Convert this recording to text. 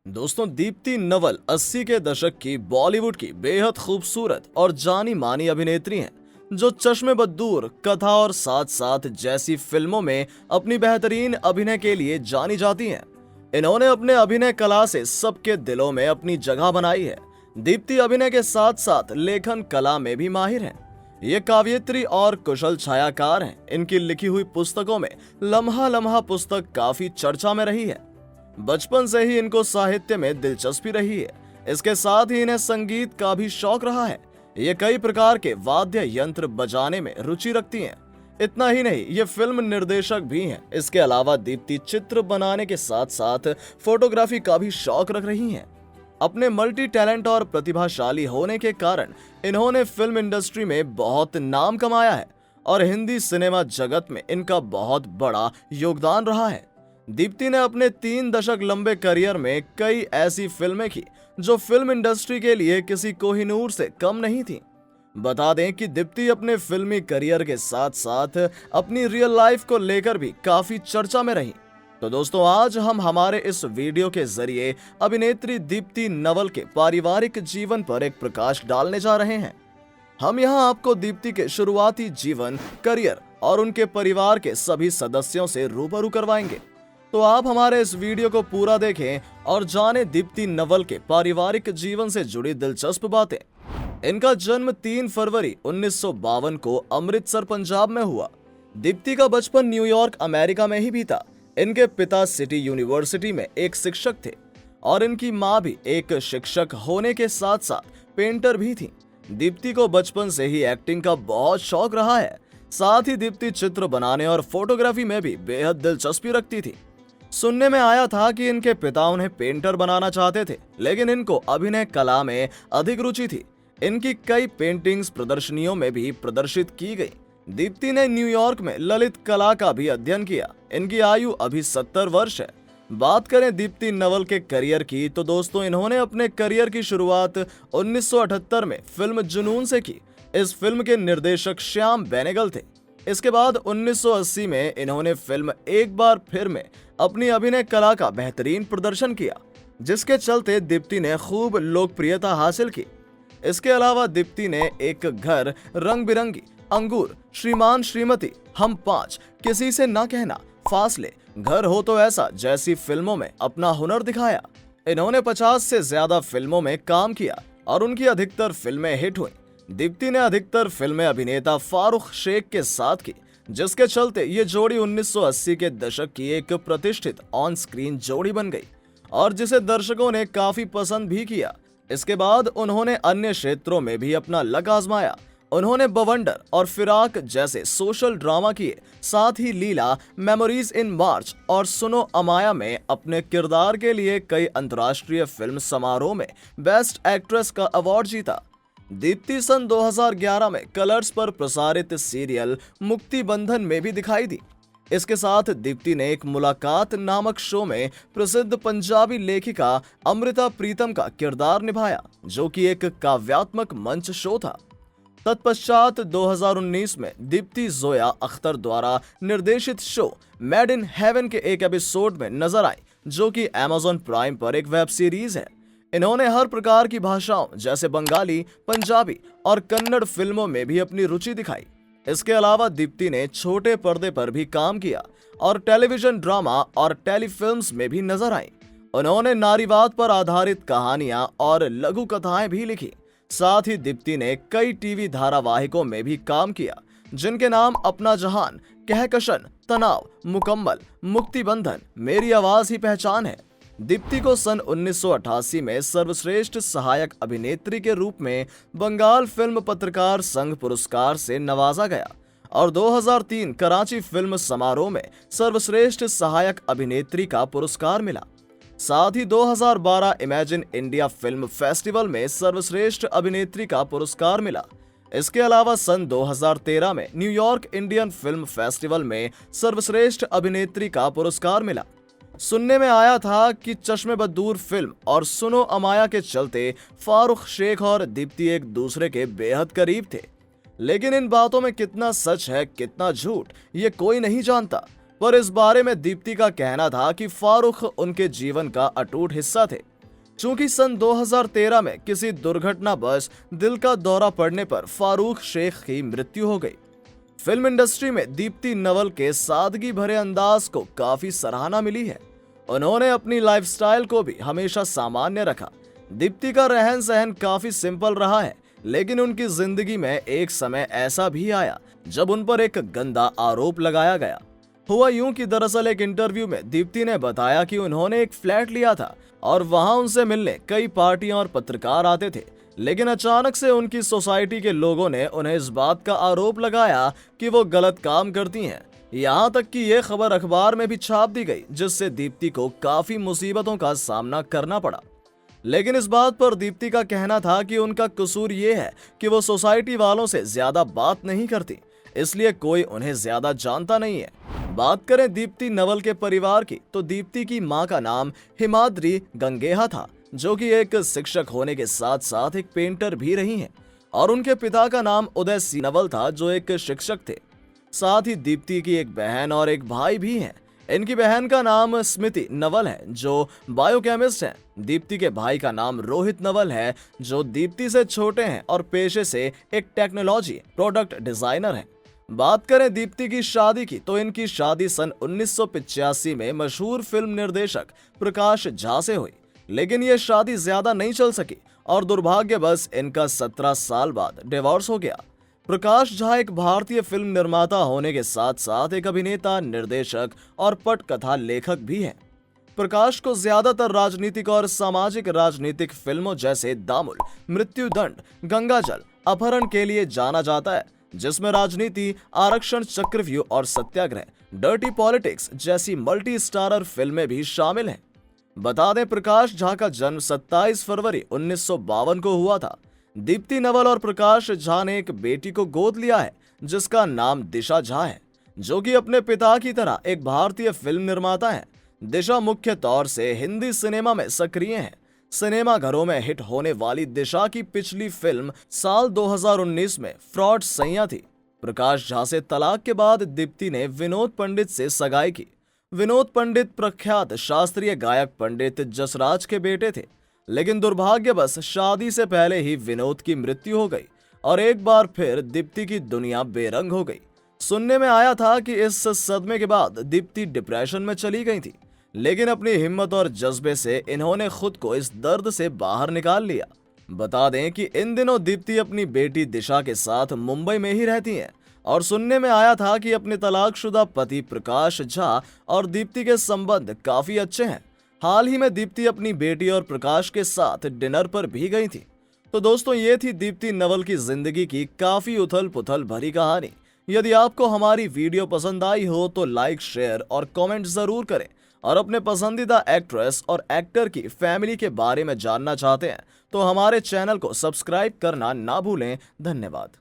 दोस्तों, दीप्ति नवल 80 के दशक की बॉलीवुड की बेहद खूबसूरत और जानी मानी अभिनेत्री हैं, जो चश्मे बद्दूर, कथा और साथ साथ जैसी फिल्मों में अपनी बेहतरीन अभिनय के लिए जानी जाती हैं। इन्होंने अपने अभिनय कला से सबके दिलों में अपनी जगह बनाई है। दीप्ति अभिनय के साथ साथ लेखन कला में भी माहिर हैं। ये काव्यत्री और कुशल छायाकार हैं। इनकी लिखी हुई पुस्तकों में लम्हा लम्हा पुस्तक काफी चर्चा में रही है। बचपन से ही इनको साहित्य में दिलचस्पी रही है। इसके साथ ही इन्हें संगीत का भी शौक रहा है। ये कई प्रकार के वाद्य यंत्र बजाने में रुचि रखती हैं। इतना ही नहीं, ये फिल्म निर्देशक भी हैं। इसके अलावा दीप्ति चित्र बनाने के साथ साथ फोटोग्राफी का भी शौक रख रही हैं। अपने मल्टी टैलेंट और प्रतिभाशाली होने के कारण इन्होंने फिल्म इंडस्ट्री में बहुत नाम कमाया है और हिंदी सिनेमा जगत में इनका बहुत बड़ा योगदान रहा है। दीप्ति ने अपने 3 दशक लंबे करियर में कई ऐसी फिल्में की जो फिल्म इंडस्ट्री के लिए किसी कोहिनूर से कम नहीं थी। बता दें कि दीप्ति अपने फिल्मी करियर के साथ साथ अपनी रियल लाइफ को लेकर भी काफी चर्चा में रही। तो दोस्तों, आज हम हमारे इस वीडियो के जरिए अभिनेत्री दीप्ति नवल के पारिवारिक जीवन पर एक प्रकाश डालने जा रहे हैं। हम यहाँ आपको दीप्ति के शुरुआती जीवन, करियर और उनके परिवार के सभी सदस्यों से रूबरू करवाएंगे। तो आप हमारे इस वीडियो को पूरा देखें और जानें दीप्ति नवल के पारिवारिक जीवन से जुड़ी दिलचस्प बातें। इनका जन्म 3 फरवरी 1952 को अमृतसर, पंजाब में हुआ। दीप्ति का बचपन न्यूयॉर्क, अमेरिका में ही बीता। इनके पिता सिटी यूनिवर्सिटी में एक शिक्षक थे और इनकी मां भी एक शिक्षक होने के साथ साथ पेंटर भी थी। दीप्ति को बचपन से ही एक्टिंग का बहुत शौक रहा है। साथ ही दीप्ति चित्र बनाने और फोटोग्राफी में भी बेहद दिलचस्पी रखती थी। सुनने में आया था कि इनके पिता उन्हें पेंटर बनाना चाहते थे, लेकिन इनको अभिनय कला में अधिक रुचि थी। इनकी कई पेंटिंग्स प्रदर्शनियों में भी प्रदर्शित की गई। दीप्ति ने न्यूयॉर्क में ललित कला का भी अध्ययन किया। इनकी आयु अभी 70 वर्ष है। बात करें दीप्ति नवल के करियर की, तो दोस्तों, इन्होंने अपने करियर की शुरुआत 1978 में फिल्म जुनून से की। इस फिल्म के निर्देशक श्याम बेनेगल थे। इसके बाद 1980 में इन्होंने फिल्म एक बार फिर में अपनी अभिनय कला का बेहतरीन प्रदर्शन किया, जिसके चलते दीप्ति ने खूब लोकप्रियता हासिल की। इसके अलावा दीप्ति ने एक घर, रंग बिरंगी, अंगूर, श्रीमान श्रीमती, हम 5, किसी से ना कहना, फासले, घर हो तो ऐसा जैसी फिल्मों में अपना हुनर दिखाया। इन्होंने 50 से ज्यादा फिल्मों में काम किया और उनकी अधिकतर फिल्में हिट हुई। दीप्ति ने अधिकतर फिल्में अभिनेता फारूक शेख के साथ की, जिसके चलते ये जोड़ी 1980 के दशक की एक प्रतिष्ठित ऑन स्क्रीन जोड़ी बन गई और जिसे दर्शकों ने काफी पसंद भी किया। इसके बाद उन्होंने अन्य क्षेत्रों में भी अपना लक आजमाया। उन्होंने बवंडर और फिराक जैसे सोशल ड्रामा किए। साथ ही लीला, मेमोरीज इन मार्च और सुनो अमाया में अपने किरदार के लिए कई अंतर्राष्ट्रीय फिल्म समारोह में बेस्ट एक्ट्रेस का अवार्ड जीता। दीप्ति सन 2011 में कलर्स पर प्रसारित सीरियल मुक्ति बंधन में भी दिखाई दी। इसके साथ दीप्ति ने एक मुलाकात नामक शो में प्रसिद्ध पंजाबी लेखिका अमृता प्रीतम का किरदार निभाया, जो कि एक काव्यात्मक मंच शो था। तत्पश्चात 2019 में दीप्ति जोया अख्तर द्वारा निर्देशित शो मेड इन हेवन के एक एपिसोड में नजर आई, जो कि अमेज़न प्राइम पर एक वेब सीरीज है। इन्होंने हर प्रकार की भाषाओं जैसे बंगाली, पंजाबी और कन्नड़ फिल्मों में भी अपनी रुचि दिखाई। इसके अलावा दीप्ति ने छोटे पर्दे पर भी काम किया और टेलीविजन ड्रामा और टेलीफिल्म्स में भी नजर आई। उन्होंने नारीवाद पर आधारित कहानियां और लघु कथाएं भी लिखी। साथ ही दीप्ति ने कई टीवी धारावाहिकों में भी काम किया, जिनके नाम अपना जहान, कहकशन, तनाव, मुकम्मल, मुक्ति बंधन, मेरी आवाज ही पहचान है। दीप्ति को सन 1988 में सर्वश्रेष्ठ सहायक अभिनेत्री के रूप में बंगाल फिल्म पत्रकार संघ पुरस्कार से नवाजा गया और 2003 कराची फिल्म समारोह में सर्वश्रेष्ठ सहायक अभिनेत्री का पुरस्कार मिला। साथ ही 2012 इमेजिन इंडिया फिल्म फेस्टिवल में सर्वश्रेष्ठ अभिनेत्री का पुरस्कार मिला। इसके अलावा सन 2013 में न्यूयॉर्क इंडियन फिल्म फेस्टिवल में सर्वश्रेष्ठ अभिनेत्री का पुरस्कार मिला। सुनने में आया था कि चश्मे बद्दूर फिल्म और सुनो अमाया के चलते फारूक शेख और दीप्ति एक दूसरे के बेहद करीब थे, लेकिन इन बातों में कितना सच है, कितना झूठ, ये कोई नहीं जानता। पर इस बारे में दीप्ति का कहना था कि फारूक उनके जीवन का अटूट हिस्सा थे। चूंकि सन 2013 में किसी दुर्घटनावश दिल का दौरा पड़ने पर फारूक शेख की मृत्यु हो गई। फिल्म इंडस्ट्री में दीप्ति नवल के सादगी भरे अंदाज को काफी सराहना मिली है। उन्होंने अपनी लाइफस्टाइल को भी हमेशा सामान्य रखा। दीप्ति का रहन सहन काफी सिंपल रहा है, लेकिन उनकी जिंदगी में एक समय ऐसा भी आया जब उन पर एक गंदा आरोप लगाया गया। हुआ यूं कि दरअसल एक इंटरव्यू में दीप्ति ने बताया कि उन्होंने एक फ्लैट लिया था और वहां उनसे मिलने कई पार्टियां और पत्रकार आते थे, लेकिन अचानक से उनकी सोसाइटी के लोगों ने उन्हें इस बात का आरोप लगाया कि वो गलत काम करती हैं। यहाँ तक कि ये खबर अखबार में भी छाप दी गई, जिससे दीप्ति को काफी मुसीबतों का सामना करना पड़ा। लेकिन इस बात पर दीप्ति का कहना था कि उनका कसूर ये है कि वो सोसाइटी वालों से ज्यादा बात नहीं करती, इसलिए कोई उन्हें ज्यादा जानता नहीं है। बात करें दीप्ति नवल के परिवार की, तो दीप्ति की मां का नाम हिमाद्री गंगेहा था, जो कि एक शिक्षक होने के साथ साथ एक पेंटर भी रही हैं, और उनके पिता का नाम उदय सिंह नवल था, जो एक शिक्षक थे। साथ ही दीप्ति की एक बहन और एक भाई भी हैं। इनकी बहन का नाम स्मृति नवल है, जो बायोकेमिस्ट हैं। दीप्ति के भाई का नाम रोहित नवल है, जो दीप्ति से छोटे हैं और पेशे से एक टेक्नोलॉजी प्रोडक्ट डिजाइनर हैं। बात करें दीप्ति की शादी की, तो इनकी शादी सन 1985 में मशहूर फिल्म निर्देशक प्रकाश झा से हुई, लेकिन ये शादी ज्यादा नहीं चल सकी और दुर्भाग्यवश इनका 17 साल बाद डिवोर्स हो गया। प्रकाश झा एक भारतीय फिल्म निर्माता होने के साथ साथ एक अभिनेता, निर्देशक और पटकथा लेखक भी हैं। प्रकाश को ज्यादातर राजनीतिक और सामाजिक राजनीतिक फिल्मों जैसे दामुल, मृत्युदंड, गंगाजल, अपहरण के लिए जाना जाता है, जिसमें राजनीति, आरक्षण चक्रव्यूह और सत्याग्रह, डर्टी पॉलिटिक्स जैसी मल्टी स्टारर फिल्में भी शामिल हैं। बता दें, प्रकाश झा का जन्म 27 फरवरी 1952 को हुआ था। दीप्ति नवल और प्रकाश झा ने एक बेटी को गोद लिया है, जिसका नाम दिशा झा है, जो कि अपने पिता की तरह एक भारतीय फिल्म निर्माता है। दिशा मुख्य तौर से हिंदी सिनेमा में सक्रिय है। सिनेमा घरों में हिट होने वाली दिशा की पिछली फिल्म साल 2019 में फ्रॉड सैया थी। प्रकाश झा से तलाक के बाद दीप्ति ने विनोद पंडित से सगाई की। विनोद पंडित प्रख्यात शास्त्रीय गायक पंडित जसराज के बेटे थे, लेकिन दुर्भाग्यवश शादी से पहले ही विनोद की मृत्यु हो गई और एक बार फिर दीप्ति की दुनिया बेरंग हो गई। सुनने में आया था कि इस सदमे के बाद दीप्ति डिप्रेशन में चली गई थी, लेकिन अपनी हिम्मत और जज्बे से इन्होंने खुद को इस दर्द से बाहर निकाल लिया। बता दें कि इन दिनों दीप्ति अपनी बेटी दिशा के साथ मुंबई में ही रहती हैं और सुनने में आया था कि अपने तलाकशुदा पति प्रकाश झा और दीप्ति के संबंध काफी अच्छे हैं। हाल ही में दीप्ति अपनी बेटी और प्रकाश के साथ डिनर पर भी गई थी। तो दोस्तों, ये थी दीप्ति नवल की जिंदगी की काफी उथल पुथल भरी कहानी। यदि आपको हमारी वीडियो पसंद आई हो तो लाइक, शेयर और कमेंट जरूर करें, और अपने पसंदीदा एक्ट्रेस और एक्टर की फैमिली के बारे में जानना चाहते हैं तो हमारे चैनल को सब्सक्राइब करना ना भूलें। धन्यवाद।